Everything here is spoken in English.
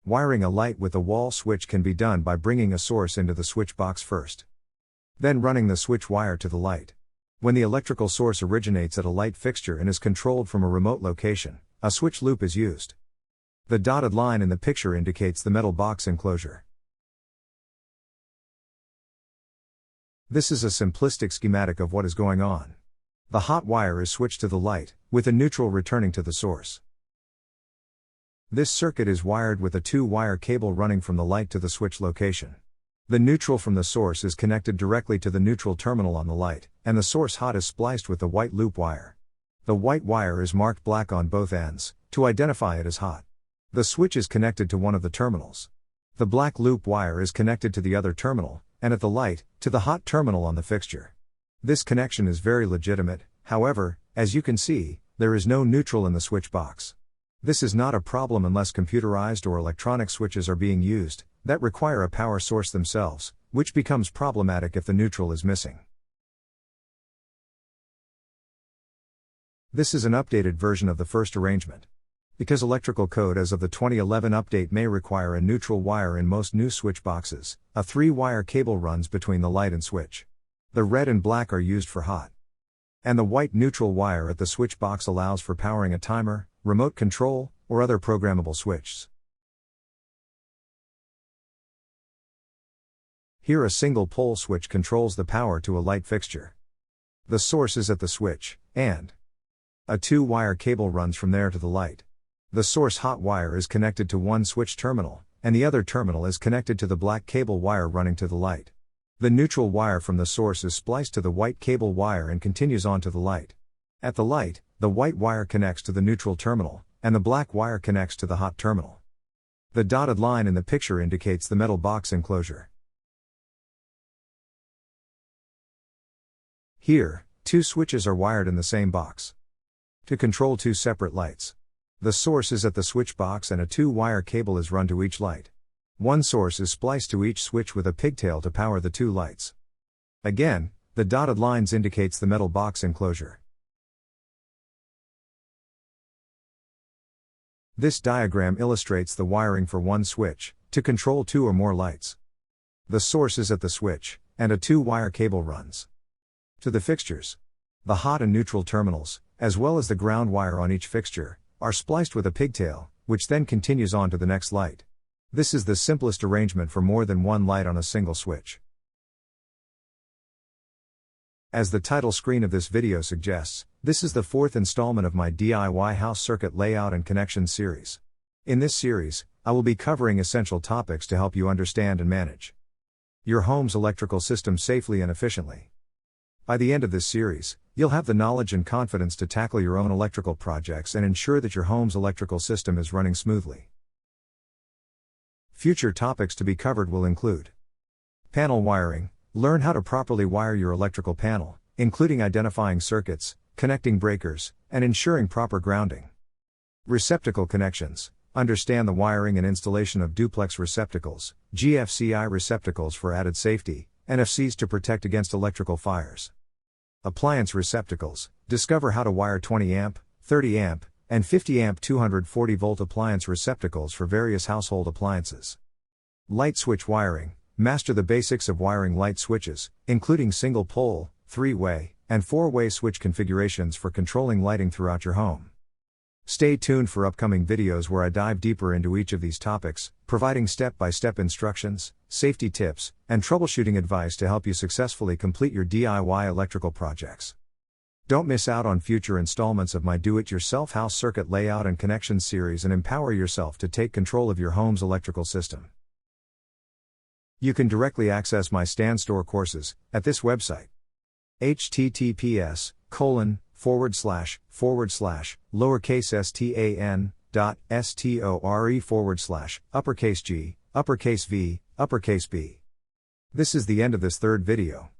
Wiring a light with a wall switch can be done by bringing a source into the switch box first. Then running the switch wire to the light. When the electrical source originates at a light fixture and is controlled from a remote location, a switch loop is used. The dotted line in the picture indicates the metal box enclosure. This is a simplistic schematic of what is going on. The hot wire is switched to the light, with a neutral returning to the source. This circuit is wired with a 2-wire cable running from the light to the switch location. The neutral from the source is connected directly to the neutral terminal on the light, and the source hot is spliced with the white loop wire. The white wire is marked black on both ends, to identify it as hot. The switch is connected to one of the terminals. The black loop wire is connected to the other terminal, and at the light, to the hot terminal on the fixture. This connection is very legitimate, however, as you can see, there is no neutral in the switch box. This is not a problem unless computerized or electronic switches are being used, that require a power source themselves, which becomes problematic if the neutral is missing. This is an updated version of the first arrangement. Because electrical code as of the 2011 update may require a neutral wire in most new switch boxes, a 3-wire cable runs between the light and switch. The red and black are used for hot. And the white neutral wire at the switch box allows for powering a timer, remote control, or other programmable switches. Here a single pole switch controls the power to a light fixture. The source is at the switch, and a 2-wire cable runs from there to the light. The source hot wire is connected to one switch terminal, and the other terminal is connected to the black cable wire running to the light. The neutral wire from the source is spliced to the white cable wire and continues on to the light. At the light, the white wire connects to the neutral terminal, and the black wire connects to the hot terminal. The dotted line in the picture indicates the metal box enclosure. Here, 2 switches are wired in the same box to control 2 separate lights. The source is at the switch box and a 2-wire cable is run to each light. One source is spliced to each switch with a pigtail to power the 2 lights. Again, the dotted lines indicates the metal box enclosure. This diagram illustrates the wiring for one switch, to control 2 or more lights. The source is at the switch, and a 2-wire cable runs to the fixtures. The hot and neutral terminals, as well as the ground wire on each fixture, are spliced with a pigtail, which then continues on to the next light. This is the simplest arrangement for more than one light on a single switch. As the title screen of this video suggests, this is the 4th installment of my DIY house circuit layout and connections series. In this series, I will be covering essential topics to help you understand and manage your home's electrical system safely and efficiently. By the end of this series, you'll have the knowledge and confidence to tackle your own electrical projects and ensure that your home's electrical system is running smoothly. Future topics to be covered will include panel wiring. Learn how to properly wire your electrical panel, including identifying circuits, connecting breakers, and ensuring proper grounding. Receptacle connections. Understand the wiring and installation of duplex receptacles, GFCI receptacles for added safety, NFCs to protect against electrical fires. Appliance receptacles. Discover how to wire 20 amp, 30 amp, and 50 amp 240 volt appliance receptacles for various household appliances. Light switch wiring. Master the basics of wiring light switches, including single pole, 3-way, and 4-way switch configurations for controlling lighting throughout your home. Stay tuned for upcoming videos where I dive deeper into each of these topics, providing step-by-step instructions, safety tips, and troubleshooting advice to help you successfully complete your DIY electrical projects. Don't miss out on future installments of my do-it-yourself house circuit layout and connections series and empower yourself to take control of your home's electrical system. You can directly access my Stand Store courses at this website. https://stan.store/uppercase G, uppercase V, uppercase B. This is the end of this 3rd video.